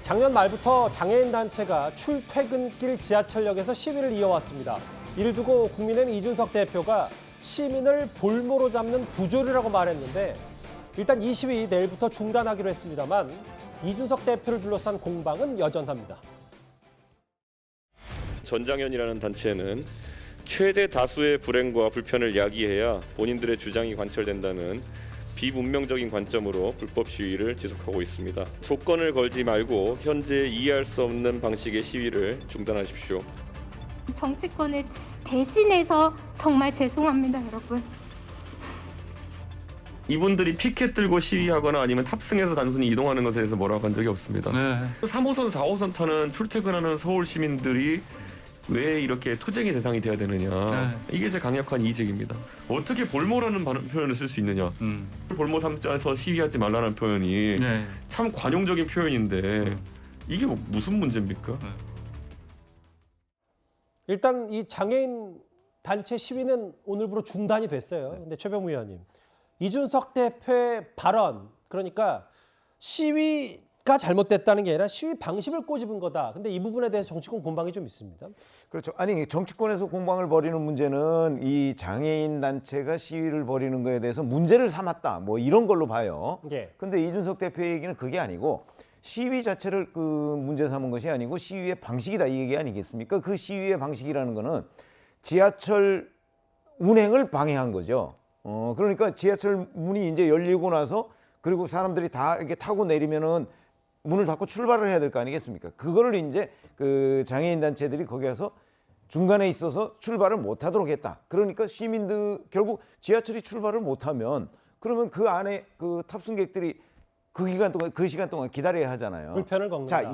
작년 말부터 장애인 단체가 출퇴근길 지하철역에서 시위를 이어왔습니다. 이를 두고 국민의힘 이준석 대표가 시민을 볼모로 잡는 부조리라고 말했는데 일단 이 시위 내일부터 중단하기로 했습니다만 이준석 대표를 둘러싼 공방은 여전합니다. 전장현이라는 단체는 최대 다수의 불행과 불편을 야기해야 본인들의 주장이 관철된다는 비문명적인 관점으로 불법 시위를 지속하고 있습니다. 조건을 걸지 말고 현재 이해할 수 없는 방식의 시위를 중단하십시오. 정치권을 대신해서 정말 죄송합니다, 여러분. 이분들이 피켓 들고 시위하거나 아니면 탑승해서 단순히 이동하는 것에 대해서 뭐라고 한 적이 없습니다. 3호선, 4호선 타는 출퇴근하는 서울 시민들이 왜 이렇게 투쟁의 대상이 돼야 되느냐. 이게 제 강력한 이의제기입니다. 어떻게 볼모라는 표현을 쓸 수 있느냐. 볼모 삼자에서 시위하지 말라는 표현이 참 관용적인 표현인데 이게 무슨 문제입니까? 일단 이 장애인 단체 시위는 오늘부로 중단이 됐어요. 근데 최병무 의원님, 이준석 대표의 발언, 그러니까 시위가 잘못됐다는 게 아니라 시위 방식을 꼬집은 거다. 근데 이 부분에 대해서 정치권 공방이 좀 있습니다. 그렇죠. 아니, 정치권에서 공방을 벌이는 문제는 이 장애인 단체가 시위를 벌이는 거에 대해서 문제를 삼았다, 뭐 이런 걸로 봐요. 근데 이준석 대표의 얘기는 그게 아니고 시위 자체를 문제 삼은 것이 아니고 시위의 방식이다, 이 얘기 아니겠습니까? 그 시위의 방식이라는 거는 지하철 운행을 방해한 거죠. 그러니까 지하철 문이 이제 열리고 나서 그리고 사람들이 다 이렇게 타고 내리면은 문을 닫고 출발을 해야 될 거 아니겠습니까? 그거를 이제 그 장애인 단체들이 거기 가서 중간에 있어서 출발을 못 하도록 했다. 그러니까 시민들 결국 지하철이 출발을 못 하면 그러면 그 안에 그 탑승객들이 그 시간 동안 기다려야 하잖아요. 불편을 겪는다. 자,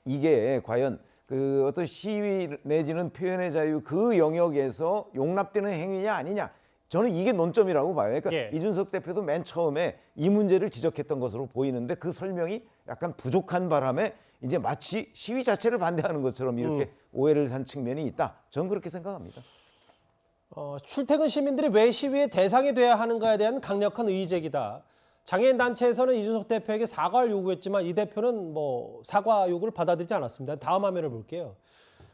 이게 과연 그 어떤 시위 내지는 표현의 자유 그 영역에서 용납되는 행위냐 아니냐. 저는 이게 논점이라고 봐요. 그러니까 이준석 대표도 맨 처음에 이 문제를 지적했던 것으로 보이는데 그 설명이 약간 부족한 바람에 이제 마치 시위 자체를 반대하는 것처럼 이렇게 오해를 산 측면이 있다. 저는 그렇게 생각합니다. 출퇴근 시민들이 왜 시위의 대상이 돼야 하는가에 대한 강력한 의제기다. 장애인 단체에서는 이준석 대표에게 사과를 요구했지만 이 대표는 뭐 사과 요구를 받아들이지 않았습니다. 다음 화면을 볼게요.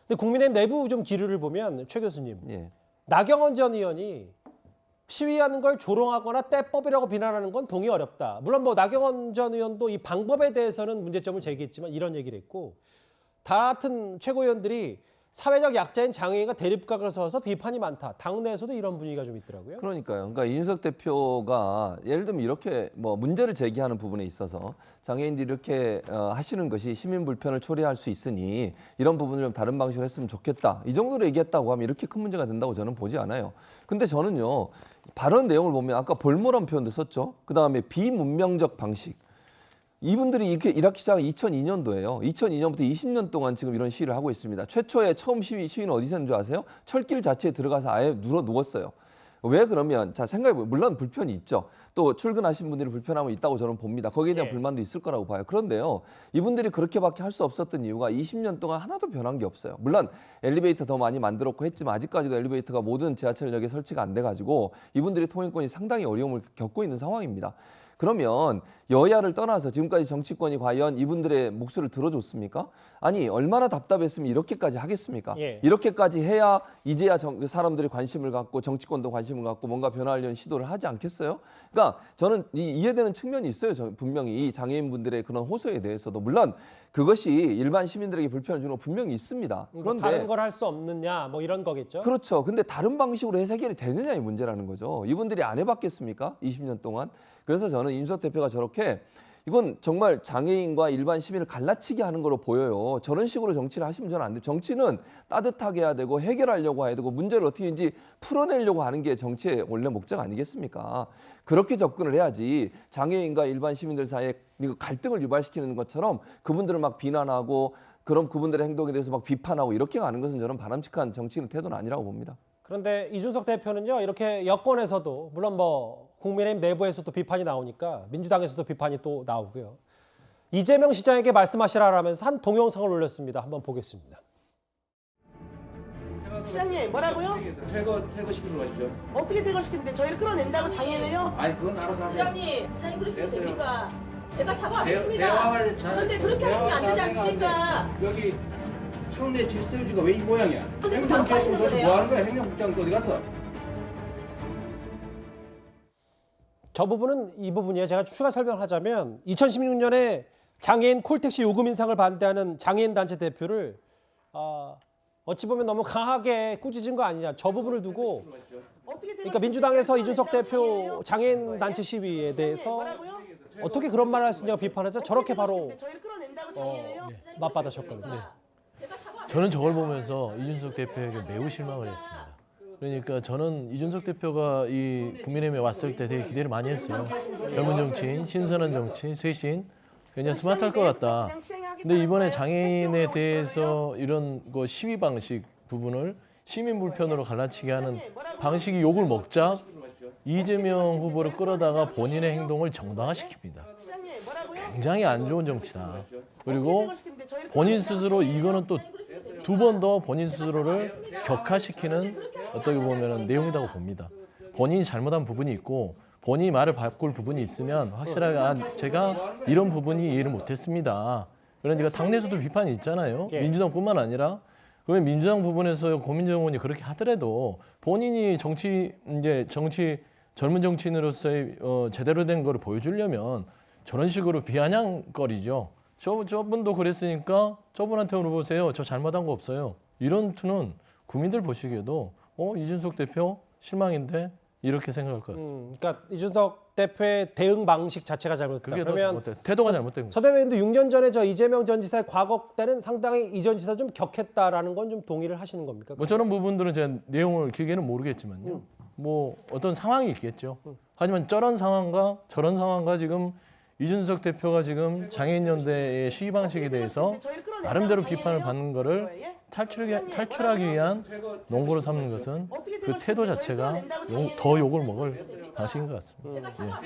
근데 국민의힘 내부 좀 기류를 보면 최 교수님, 나경원 전 의원이 시위하는 걸 조롱하거나 떼법이라고 비난하는 건 동의 어렵다. 물론 뭐 나경원 전 의원도 이 방법에 대해서는 문제점을 제기했지만 이런 얘기를 했고, 다 같은 최고위원들이 사회적 약자인 장애인과 대립각을 서서 비판이 많다. 당내에서도 이런 분위기가 좀 있더라고요. 그러니까요. 그러니까 이준석 대표가 예를 들면 이렇게 뭐 문제를 제기하는 부분에 있어서 장애인들이 이렇게 하시는 것이 시민 불편을 초래할 수 있으니 이런 부분을 좀 다른 방식으로 했으면 좋겠다. 이 정도로 얘기했다고 하면 이렇게 큰 문제가 된다고 저는 보지 않아요. 근데 저는요, 발언 내용을 보면 아까 볼모란 표현도 썼죠. 그다음에 비문명적 방식. 이분들이 이렇게 일하기 시작한 2002년도예요. 2002년부터 20년 동안 지금 이런 시위를 하고 있습니다. 최초에 처음 시위는 어디서 했는 줄 아세요? 철길 자체에 들어가서 아예 누웠어요. 왜 그러면, 자, 생각해보면 물론 불편이 있죠. 또 출근하신 분들이 불편함이 있다고 저는 봅니다. 거기에 대한 불만도 있을 거라고 봐요. 그런데요, 이분들이 그렇게밖에 할 수 없었던 이유가 20년 동안 하나도 변한 게 없어요. 물론 엘리베이터 더 많이 만들었고 했지만 아직까지도 엘리베이터가 모든 지하철역에 설치가 안 돼가지고 이분들의 통행권이 상당히 어려움을 겪고 있는 상황입니다. 그러면 여야를 떠나서 지금까지 정치권이 과연 이분들의 목소리를 들어줬습니까? 아니, 얼마나 답답했으면 이렇게까지 하겠습니까? 이렇게까지 해야 이제야 사람들이 관심을 갖고 정치권도 관심을 갖고 뭔가 변화하려는 시도를 하지 않겠어요? 그러니까 저는 이해되는 측면이 있어요. 분명히 이 장애인분들의 그런 호소에 대해서도. 물론 그것이 일반 시민들에게 불편을 주는 건 분명히 있습니다. 그런데 다른 걸 할 수 없느냐 뭐 이런 거겠죠? 그렇죠. 근데 다른 방식으로 해결이 되느냐의 문제라는 거죠. 이분들이 안 해봤겠습니까? 20년 동안. 그래서 저는 이준석 대표가 저렇게 이건 정말 장애인과 일반 시민을 갈라치게 하는 거로 보여요. 저런 식으로 정치를 하시면 저는 안 돼요. 정치는 따뜻하게 해야 되고 해결하려고 해야 되고 문제를 어떻게든지 풀어내려고 하는 게 정치의 원래 목적 아니겠습니까? 그렇게 접근을 해야지 장애인과 일반 시민들 사이에 갈등을 유발시키는 것처럼 그분들을 막 비난하고 그럼 그분들의 행동에 대해서 막 비판하고 이렇게 가는 것은 저는 바람직한 정치인 태도는 아니라고 봅니다. 그런데 이준석 대표는요, 이렇게 여권에서도 물론 뭐 국민의힘 내부에서도 비판이 나오니까 민주당에서도 비판이 또 나오고요. 이재명 시장에게 말씀하시라라면서 한 동영상을 올렸습니다. 한번 보겠습니다. 시장님 뭐라고요? 퇴거시키러 가십시오. 어떻게 퇴거시키는데 저희를 끌어낸다고 당연해요? 아니 그건 알아서 하세요. 시장님 그러시면 됩니까? 제가 사과 안 했습니다. 대화를 잘. 그런데 그렇게 하시면 안 되지 않습니까? 여기 청내 질서유지가 왜 이 모양이야? 어디서 행정국장 바꾸시는 도대체 거예요? 뭐 하는 거야? 행정국장 어디 갔어? 저 부분은 이 부분이에요. 제가 추가 설명하자면 2016년에 장애인 콜택시 요금 인상을 반대하는 장애인 단체 대표를 어찌 보면 너무 강하게 꾸짖은 거 아니냐. 저 부분을 두고 그러니까 민주당에서 이준석 대표 장애인 단체 시위에 대해서 어떻게 그런 말을 할 수 있냐고 비판하자 저렇게 바로 맞받아쳤거든요. 저는 저걸 보면서 이준석 대표에게 매우 실망을 했습니다. 그러니까 저는 이준석 대표가 이 국민의힘에 왔을 때 되게 기대를 많이 했어요. 젊은 정치인, 신선한 정치인, 쇄신, 굉장히 스마트할 것 같다. 근데 이번에 장애인에 대해서 이런 거 시위 방식 부분을 시민 불편으로 갈라치게 하는 방식이 욕을 먹자 이재명 후보를 끌어다가 본인의 행동을 정당화시킵니다. 굉장히 안 좋은 정치다. 그리고 본인 스스로 이거는 또 두 번 더 본인 스스로를 격화시키는 어떻게 보면 내용이라고 봅니다. 본인이 잘못한 부분이 있고 본인이 말을 바꿀 부분이 있으면 확실하게 제가 이런 부분이 이해를 못했습니다. 그러니까 당내에서도 비판이 있잖아요. 민주당뿐만 아니라 그러면 민주당 부분에서 고민정 의원이 그렇게 하더라도 본인이 정치 젊은 정치인으로서의 제대로 된 거를 보여주려면 저런 식으로 비아냥거리죠. 저분도 그랬으니까 저분한테 물어보세요. 저 잘못한 거 없어요. 이런 투는 국민들 보시기에도 이준석 대표 실망인데 이렇게 생각할 것 같습니다. 그러니까 이준석 대표의 대응 방식 자체가 잘못됐다. 그게 더 그러면 잘못된 태도가 잘못된 거죠. 서 대변인도 6년 전에 저 이재명 전 지사의 과거 때는 상당히 이 전 지사 좀 격했다라는 건 좀 동의를 하시는 겁니까? 뭐 저런 부분들은 제가 내용을 길게는 모르겠지만요. 뭐 어떤 상황이 있겠죠. 하지만 저런 상황과 저런 상황과 지금 이준석 대표가 지금 장애인연대의 시위 방식에 대해서 나름대로 비판을 받는 거를 탈출하기 위한 논거로 삼는 것은 그 태도 자체가 더 욕을 먹을 방식인 것 같습니다.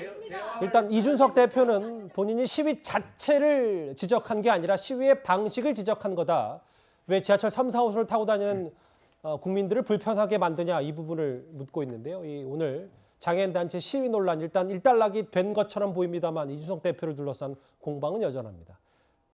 일단 이준석 대표는 본인이 시위 자체를 지적한 게 아니라 시위의 방식을 지적한 거다. 왜 지하철 3, 4호선을 타고 다니는 국민들을 불편하게 만드냐 이 부분을 묻고 있는데요. 오늘 장애인 단체 시위 논란 일단 일단락이 된 것처럼 보입니다만 이준석 대표를 둘러싼 공방은 여전합니다.